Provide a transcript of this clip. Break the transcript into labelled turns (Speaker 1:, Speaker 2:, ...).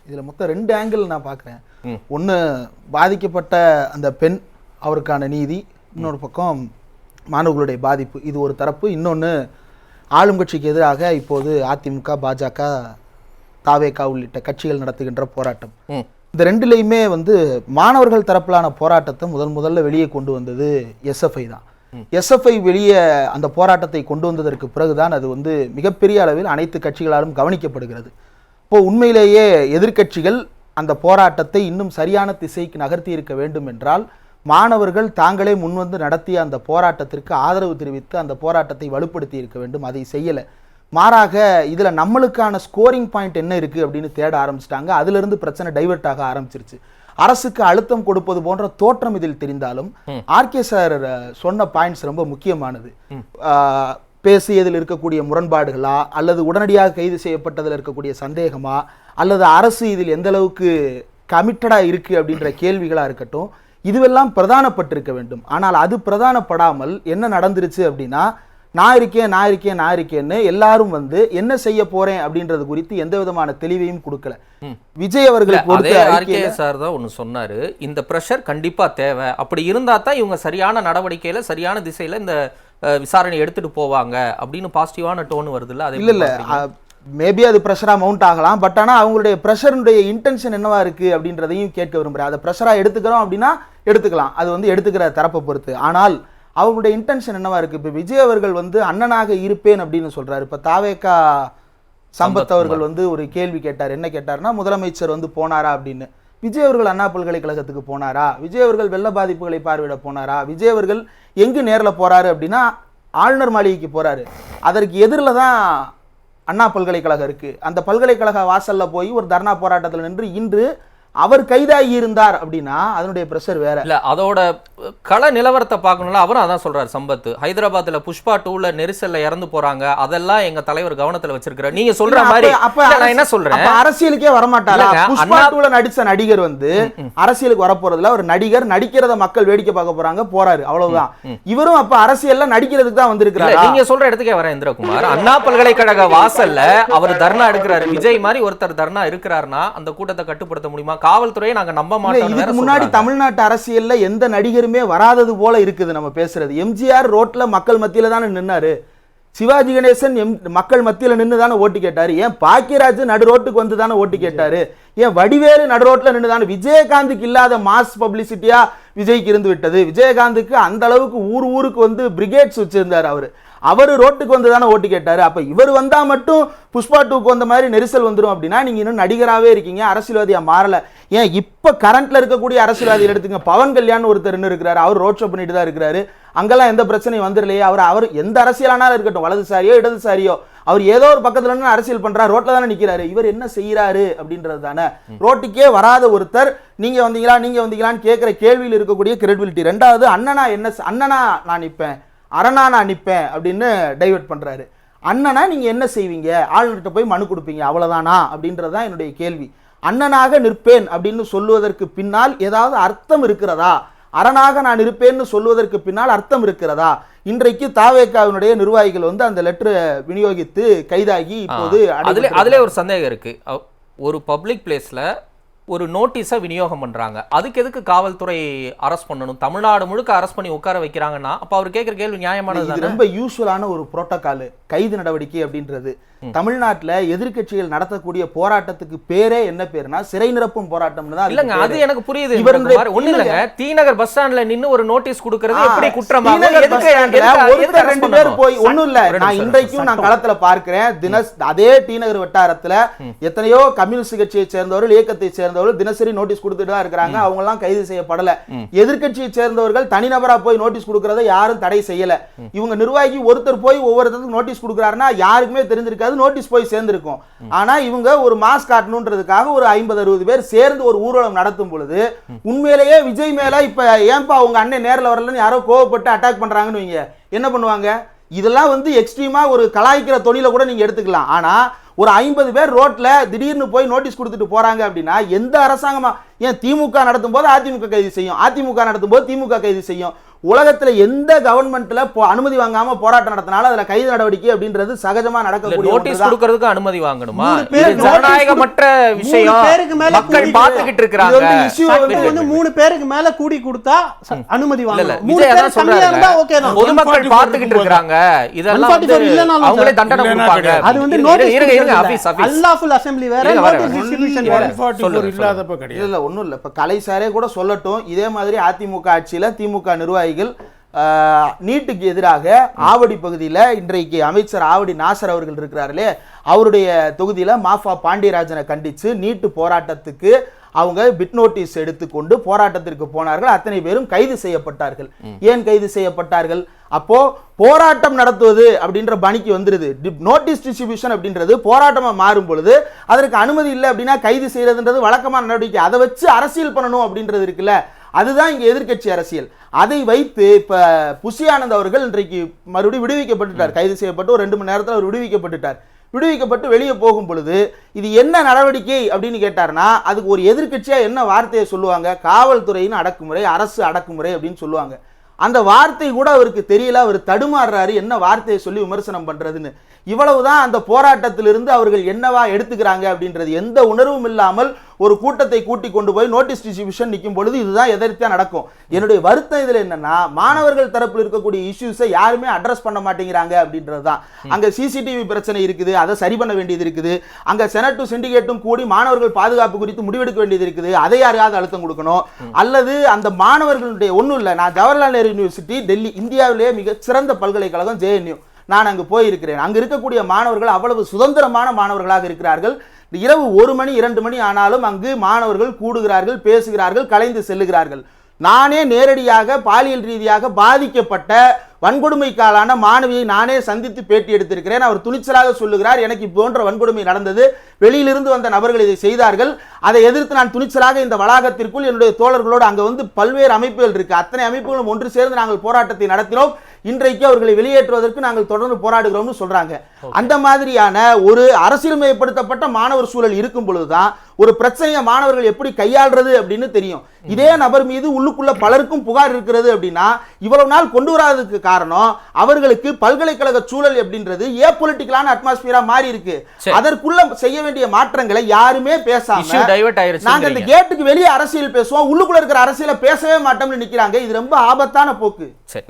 Speaker 1: இதில் மொத்தம் 2 ஆங்கிள் நான் பார்க்குறேன். ஒன்று பாதிக்கப்பட்ட அந்த பெண், அவருக்கான நீதி, இன்னொரு பக்கம் மாணவர்களுடைய பாதிப்பு, இது ஒரு தரப்பு. இன்னொன்று ஆளும் கட்சிக்கு எதிராக இப்போது அதிமுக, பாஜக, தாவேகா உள்ளிட்ட கட்சிகள் நடத்துகின்ற போராட்டம். இந்த 2லையுமே வந்து மாணவர்கள் தரப்பிலான போராட்டத்தை முதல்ல வெளியே கொண்டு வந்தது எஸ்எஃப்ஐ தான். எஸ்எஃப்ஐ வெளியே அந்த போராட்டத்தை கொண்டு வந்ததற்கு பிறகுதான் அது வந்து மிகப்பெரிய அளவில் அனைத்து கட்சிகளாலும் கவனிக்கப்படுகிறது. இப்போ உண்மையிலேயே எதிர்க்கட்சிகள் அந்த போராட்டத்தை இன்னும் சரியான திசைக்கு நகர்த்தி இருக்க வேண்டும் என்றால் மாணவர்கள் தாங்களே முன்வந்து நடத்திய அந்த போராட்டத்திற்கு ஆதரவு தெரிவித்து அந்த போராட்டத்தை வலுப்படுத்தி இருக்க வேண்டும். அதை செய்யலை. மாறாக இதில் நம்மளுக்கான ஸ்கோரிங் பாயிண்ட் என்ன இருக்குது அப்படின்னு தேட ஆரம்பிச்சிட்டாங்க. அதிலிருந்து பிரச்சனை டைவெர்ட் ஆக ஆரம்பிச்சிருச்சு. அரசுக்கு அழுத்தம் கொடுப்பது போன்ற தோற்றம் இதில் தெரிந்தாலும் ஆர்கே சார் சொன்ன பாயிண்ட்ஸ் ரொம்ப முக்கியமானது. பேசியதில் இருக்கக்கூடிய முரண்பாடுகளா, அல்லது உடனடியாக கைது செய்யப்பட்டதில் இருக்கக்கூடிய சந்தேகமா, அல்லது அரசு இதில் எந்த அளவுக்கு கமிட்டடாக இருக்குது அப்படின்ற கேள்விகளாக இருக்கட்டும், இதுவெல்லாம் பிரதானப்பட்டிருக்க வேண்டும். ஆனால் அது பிரதானப்படாமல் என்ன நடந்துருச்சு அப்படின்னா, நான் இருக்கேன்னு எல்லாரும் வந்து என்ன செய்ய போறேன் அப்படின்றது குறித்து எந்த விதமான தெளிவையும் கொடுக்கல. விஜய் அவர்கள்
Speaker 2: சார் தான் ஒன்று சொன்னாரு, இந்த பிரஷர் கண்டிப்பா தேவை, அப்படி இருந்தா தான் இவங்க சரியான நடவடிக்கையில சரியான திசையில இந்த விசாரணை எடுத்துட்டு போவாங்க அப்படின்னு பாசிட்டிவான டோன் வருது. இல்ல
Speaker 1: இல்ல மேபி அது ப்ரெஷரா மவுண்ட் ஆகலாம். பட் ஆனால் அவங்களுடைய ப்ரெஷருடைய இன்டென்ஷன் என்னவா இருக்கு அப்படின்றதையும் கேட்க விரும்புகிறேன். அதை ப்ரெஷரா எடுத்துக்கிறோம் அப்படின்னா எடுத்துக்கலாம், அது வந்து எடுத்துக்கிற தரப்பை பொறுத்து. ஆனால் அவங்களுடைய இன்டென்ஷன் என்னவா இருக்கு? இப்போ விஜய் அவர்கள் வந்து அண்ணனாக இருப்பேன் அப்படின்னு சொல்றாரு. இப்போ தாவேகா சம்பத் அவர்கள் வந்து ஒரு கேள்வி கேட்டார். என்ன கேட்டார்னா, முதலமைச்சர் வந்து போனாரா அப்படின்னு. விஜய் அவர்கள் அண்ணா பல்கலைக்கழகத்துக்கு போனாரா? விஜய் அவர்கள் வெள்ள பாதிப்புகளை பார்வையிட போனாரா? விஜய் அவர்கள் எங்கு நேரில் போறாரு அப்படின்னா ஆளுநர் மாளிகைக்கு போறாரு. அதற்கு எதிரில் தான் அண்ணா பல்கலைக்கழகம் இருக்கு. அந்த பல்கலைக்கழக வாசல்ல போய் ஒரு தர்ணா போராட்டத்தில் நின்று இன்று அவர் கைதாகி இருந்தார் அப்படின்னா அதனுடைய பிரஷர் வேற
Speaker 2: இல்ல. அதோட கள நிலவரத்தை பார்க்கணும்ல, அவரும் அதான் சொல்றாரு. சம்பத் ஹைதராபாத்ல புஷ்பா 2ல நெரிசல்ல இறந்து போறாங்க, அதெல்லாம் எங்க தலைவர் கவனத்துல வச்சிருக்காரு. நீங்க சொல்ற மாதிரி நான் என்ன சொல்றேன்,
Speaker 1: அரசியலுக்கே வரமாட்டாரா? புஷ்பா 2ல நடிச்ச நடிகர் வந்து அரசியலுக்கு வரப்போறதுல ஒரு நடிகர் நடிக்கிறத மக்கள் வேடிக்கை பார்க்க போறாங்க, போறாரு, அவ்வளவுதான். இவரும் அப்ப அரசியல்ல நடிக்கிறதுக்கு தான் வந்திருக்கிறாரு.
Speaker 2: நீங்க சொல்ற இடத்துக்கே வர இந்திரகுமார், அண்ணா பல்கலைக்கழக வாசல்ல அவர் தர்ணா எடுக்கிறாரு. விஜய் மாதிரி ஒருத்தர் தர்ணா இருக்கிறாருன்னா அந்த கூட்டத்தை கட்டுப்படுத்த முடியுமா? காவல்துறையை நாங்க நம்ப மாட்டோம்.
Speaker 1: இதுக்கு முன்னாடி தமிழ்நாட்டு அரசியல்ல எந்த நடிகருமே வராதது போல இருக்குது நம்ம பேசுறது. எம்ஜிஆர் ரோட்ல மக்கள் மத்தியில தானே நின்னாரு. சிவாஜி கணேசன் மக்கள் மத்தியில நின்று தானே ஓட்டு கேட்டாரு. ஏன் பாக்கியராஜ் நடு ரோட்டுக்கு வந்து தானே ஓட்டு கேட்டாரு. ஏன் வடிவேலு நடு ரோட்ல நின்று தானே. விஜயகாந்துக்கு இல்லாத மாஸ் பப்ளிசிட்டியா விஜய்க்கு இருந்து விட்டது. விஜயகாந்துக்கு அந்த அளவுக்கு ஊருக்கு வந்து பிரிகேட்ஸ் வச்சிருந்தாரு. அவர் ரோட்டுக்கு வந்து தானே ஓட்டு கேட்டாரு. அப்ப இவர் வந்தா மட்டும் புஷ்பா 2க்கு வந்த மாதிரி நெரிசல் வந்துடும் அப்படின்னா நீங்க இன்னும் நடிகராகவே இருக்கீங்க, அரசியல்வாதியா மாறல. ஏன் இப்ப கரண்ட்ல இருக்கக்கூடிய அரசியல்வாதி எடுத்துங்க, பவன் கல்யாண் ஒருத்தர் இருக்கிறாரு, அவர் ரோட் ஷோ பண்ணிட்டு தான் இருக்கிறாரு. அங்கெல்லாம் எந்த பிரச்சனையும் வந்துடலையே. அவர் எந்த அரசியலானாலும் இருக்கட்டும், வலதுசாரியோ இடதுசாரியோ, அவர் ஏதோ ஒரு பக்கத்துல இருந்து அரசியல் பண்றாரு, ரோட்ல தானே நிக்கிறாரு. இவர் என்ன செய்யறாரு அப்படின்றது தானே. ரோட்டுக்கே வராத ஒருத்தர் நீங்க வந்தீங்களான்னு கேட்கிற கேள்வியில் இருக்கக்கூடிய கிரெடிபிலிட்டி. ரெண்டாவது, அண்ணனா நான் நிற்பேன், அரணா நான் நிற்பேன் அப்படின்னு டைவர்ட் பண்றாரு. அண்ணனா நீங்க என்ன செய்வீங்க? ஆளுநர்கிட்ட போய் மனு கொடுப்பீங்க, அவ்வளவுதானா அப்படின்றதுதான் என்னுடைய கேள்வி. அண்ணனாக நிற்பேன் அப்படின்னு சொல்லுவதற்கு பின்னால் ஏதாவது அர்த்தம் இருக்கிறதா? அரணாக நான் இருப்பேன்னு சொல்வதற்கு பின்னால் அர்த்தம் இருக்கிறதா? இன்றைக்கு தாவேகாவினுடைய நிர்வாகிகள் வந்து அந்த லெட்டரை விநியோகித்து கைதாகி இப்போது
Speaker 2: அதுல ஒரு சந்தேகம் இருக்கு. ஒரு பப்ளிக் பிளேஸ்ல ஒரு நோட்டீஸை விநியோகம் பண்றாங்க, அதுக்கு எதுக்கு காவல்துறை அரெஸ்ட் பண்ணணும்? தமிழ்நாடு முழுக்க அரெஸ்ட் பண்ணி உட்கார வைக்கிறாங்கன்னா அப்ப அவர் கேட்கிற கேள்வி நியாயமானது.
Speaker 1: ரொம்ப யூஸ்வலான ஒரு புரோட்டோகால் கைது நடவடிக்கை அப்படின்றது. தமிழ்நாட்டுல எதிர்க்கட்சிகள் நடத்தக்கூடிய போராட்டத்துக்கு பேரே என்ன பேருனா சிறை நிரப்பும் போராட்டம்னு தான்.
Speaker 2: இல்லங்க, அது எனக்கு புரியுது. ஒண்ணு இல்லங்க, தீநகர் பஸ் ஸ்டாண்ட்ல நின்னு ஒரு நோட்டீஸ் கொடுக்கிறது எப்படி குற்றமா?
Speaker 1: ஒருத்தர் 2 பேர் போய் ஒண்ணும் இல்ல. நான் இன்றைக்கும் நான் களத்துல பார்க்கிறேன். அதே தீநகர் வட்டாரத்துல எத்தனையோ கம்யூனிஸ்ட் கட்சியை சேர்ந்தவர்கள், இயக்கத்தை சேர்ந்தவர்கள் தினசரி நோட்டீஸ் கொடுத்துட்டு தான் இருக்கிறாங்க. அவங்க எல்லாம் கைது செய்யப்படல. எதிர்க்கட்சியை சேர்ந்தவர்கள் தனிநபரா போய் நோட்டீஸ் கொடுக்கறத யாரும் தடை செய்யல. இவங்க நிர்வாகி ஒருத்தர் போய் ஒவ்வொருத்தருக்கு நோட்டீஸ் கொடுக்கறாருன்னா யாருக்குமே தெரிஞ்சிருக்காது, நோட்டீஸ் போய் சேர்ந்திருக்கும். ஆனா இவங்க ஒரு மாஸ் காட்டணும்ன்றதுக்காக ஒரு 50-60 பேர் சேர்ந்து ஒரு ஊர்வலம் நடத்தும் பொழுது உண்மையிலேயே விஜய் மேல இப்ப ஏன்பா உங்க அண்ணன் நேரில் வரலன்னு யாரோ கோவப்பட்டு அட்டாக் பண்றாங்கன்னு வைங்க, என்ன பண்ணுவாங்க? இதெல்லாம் வந்து எக்ஸ்ட்ரீமா ஒரு கலாய்க்கிற தொழில கூட நீங்க எடுத்துக்கலாம். ஆனா ஒரு 50 பேர் ரோட்ல திடீர்னு போய் நோட்டீஸ் கொடுத்துட்டு போறாங்க அப்படின்னா எந்த அரசாங்கமா? ஏன் திமுக நடத்தும் போது அதிமுக கைது செய்யும், அதிமுக நடத்தும் போது திமுக கைது செய்யும். உலகத்துல எந்த கவர்மெண்ட்ல அனுமதி வாங்காம போராட்டம் நடத்தினாலும் அதுல கைது நடவடிக்கை அப்படின்றது சகஜமா நடக்கக்கூடிய
Speaker 2: நோட்டீஸ் கொடுக்கிறதுக்கு அனுமதி வாங்கணுமா?
Speaker 3: பேருக்கு
Speaker 2: இது ஜனநாயகமற்ற விஷயம்.
Speaker 3: பேருக்கு மேல
Speaker 2: மக்கள் பார்த்துக்கிட்டு இருக்காங்க.
Speaker 3: வந்து 3 பேருக்கு மேல கூடி கொடுத்தா அனுமதி வாங்கலாம். 3
Speaker 2: விஜய்
Speaker 3: பேர்
Speaker 2: அதான்
Speaker 3: கம்மியா இருந்தா
Speaker 2: சொல்றாரு.
Speaker 3: ஓகே தான்.
Speaker 2: பொதுமக்கள் பார்த்துக்கிட்டு இருக்காங்க. இதெல்லாம் வந்து
Speaker 3: 144 இல்லனாலும்
Speaker 2: அவங்களே தண்டனை கொடுப்பாங்க.
Speaker 3: அது வந்து நோட்டீஸ்
Speaker 2: இருங்க ஆபீஸ்
Speaker 3: அல்லாஃபுல் அசெம்பிளி வேற, நோட்டீஸ் டிஸ்ட்ரிபியூஷன் வேற.
Speaker 4: 144 இல்லாதப்ப கிடையாது.
Speaker 1: இல்ல ஒண்ணும் இல்ல. இப்ப கலை சாரே கூட சொல்லட்டும், இதே மாதிரி அதிமுக ஆட்சியில திமுக நிர்வாகிகள் நீட்டுக்கு எதிராக ஆவடி பகுதியில் இன்றைக்கு அமைச்சர் ஆவடி நாசர் அவர்கள் இருக்கிறார்களே, அவருடைய தொகுதியில் மாஃபா பாண்டியராஜனை கண்டித்து நீட்டு போராட்டத்துக்கு அவங்க பிட் நோட்டீஸ் எடுத்துக்கொண்டு போராட்டத்திற்கு போனார்கள். அத்தனை பேரும் கைது செய்யப்பட்டார்கள். ஏன் கைது செய்யப்பட்டார்கள்? அப்போ போராட்டம் நடத்துவது அப்படின்ற பணிக்கு வந்துருது. நோட்டீஸ் டிஸ்ட்ரிபியூஷன் அப்படின்றது போராட்டமா மாறும் பொழுது அதற்கு அனுமதி இல்லை அப்படின்னா கைது செய்யறதுன்றது வழக்கமான நடவடிக்கை. அதை வச்சு அரசியல் பண்ணணும் அப்படின்றது இருக்குல்ல, அதுதான் இங்க எதிர்க்கட்சி அரசியல். அதை வைத்து இப்ப புஷி ஆனந்த் அவர்கள் இன்றைக்கு மறுபடியும் விடுவிக்கப்பட்டுட்டார். கைது செய்யப்பட்டு ஒரு 2 மணி நேரத்தில் அவர் விடுவிக்கப்பட்டுட்டார். விடுவிக்கப்பட்டு வெளியே போகும் பொழுது இது என்ன நடவடிக்கை அப்படின்னு கேட்டார்னா அதுக்கு ஒரு எதிர்க்கட்சியா என்ன வார்த்தையை சொல்லுவாங்க? காவல்துறையின் அடக்குமுறை, அரசு அடக்குமுறை அப்படின்னு சொல்லுவாங்க. அந்த வார்த்தை கூட அவருக்கு தெரியல. அவர் தடுமாறுறாரு என்ன வார்த்தையை சொல்லி விமர்சனம் பண்றதுன்னு. இவ்வளவுதான் அந்த போராட்டத்திலிருந்து அவர்கள் என்னவா எடுத்துக்கிறாங்க அப்படின்றது. எந்த உணர்வும் இல்லாமல் ஒரு கூட்டத்தை கூட்டி கொண்டு போய் நோட்டீஸ் டிஸ்ட்ரிபியூஷன் நிற்கும் பொழுது இதுதான் எதிர்த்தா நடக்கும். என்னுடைய வருத்தம் இதுல என்னன்னா, மாணவர்கள் தரப்பில் இருக்கக்கூடிய இஷ்யூஸை யாருமே அட்ரஸ் பண்ண மாட்டேங்கிறாங்க அப்படின்றது தான். அங்க சிசிடிவி பிரச்சனை இருக்குது, அதை சரி பண்ண வேண்டியது இருக்குது. அங்க செனட்டும் சிண்டிகேட்டும் கூடி மாணவர்கள் பாதுகாப்பு குறித்து முடிவெடுக்க வேண்டியது இருக்குது. அதை யாரையாவது அழுத்தம் கொடுக்கணும். அல்லது அந்த மாணவர்களுடைய ஒன்றும் இல்லை, நான் ஜவஹர்லால் நேரு யூனிவர்சிட்டி டெல்லி இந்தியாவிலேயே மிக சிறந்த பல்கலைக்கழகம் JNU, நான் அங்கு போயிருக்கிறேன். அங்கு இருக்கக்கூடிய மாணவர்கள் அவ்வளவு சுதந்திரமான மாணவர்களாக இருக்கிறார்கள். இரவு 1 மணி 2 மணி ஆனாலும் அங்கு மாணவர்கள் கூடுகிறார்கள், பேசுகிறார்கள், கலைந்து செல்லுகிறார்கள். நானே நேரடியாக பாலியல் ரீதியாக பாதிக்கப்பட்ட வன்கொடுமைக்காலான மாணவியை நானே சந்தித்து பேட்டி எடுத்திருக்கிறேன். அவர் துணிச்சலாக சொல்லுகிறார், எனக்கு போன்ற வன்கொடுமை நடந்தது, வெளியிலிருந்து வந்த நபர்கள் இதை செய்தார்கள், அதை எதிர்த்து நான் துணிச்சலாக இந்த வளாகத்திற்குள் என்னுடைய தோழர்களோடு, அங்கே வந்து பல்வேறு அமைப்புகள் இருக்கு, அத்தனை அமைப்புகளும் ஒன்று சேர்ந்து நாங்கள் போராட்டத்தை நடத்தினோம், இன்றைக்கு அவர்களை வெளியேற்றுவதற்கு நாங்கள் தொடர்ந்து போராடுகிறோம்னு சொல்றாங்க. அந்த மாதிரியான ஒரு அரசியல்மயப்படுத்தப்பட்ட மாணவர் சூழல் இருக்கும் பொழுதுதான் ஒரு பிரச்சனையை மாணவர்கள் எப்படி கையாள்றது அப்படின்னு தெரியும். இதே நபர் மீது உள்ளுக்குள்ள பலருக்கும் புகார் இருக்கிறது அப்படின்னா இவ்வளவு நாள் கொண்டு வராததுக்கு காரணம் அவர்களுக்கு பல்கலைக்கழக சூழல் அப்படின்றது ஏபொலிட்டிக்கலான அட்மாஸ்பியரா மாறி இருக்கு. அதற்குள்ள செய்ய வேண்டிய மாற்றங்களை யாருமே பேசாம நாங்க இந்த கேட்டுக்கு வெளியே அரசியல் பேசுவோம், உள்ளுக்குள்ள இருக்கிற அரசியலை பேசவே மாட்டோம்னு நிக்கிறாங்க. இது ரொம்ப ஆபத்தான போக்கு.
Speaker 2: சரி.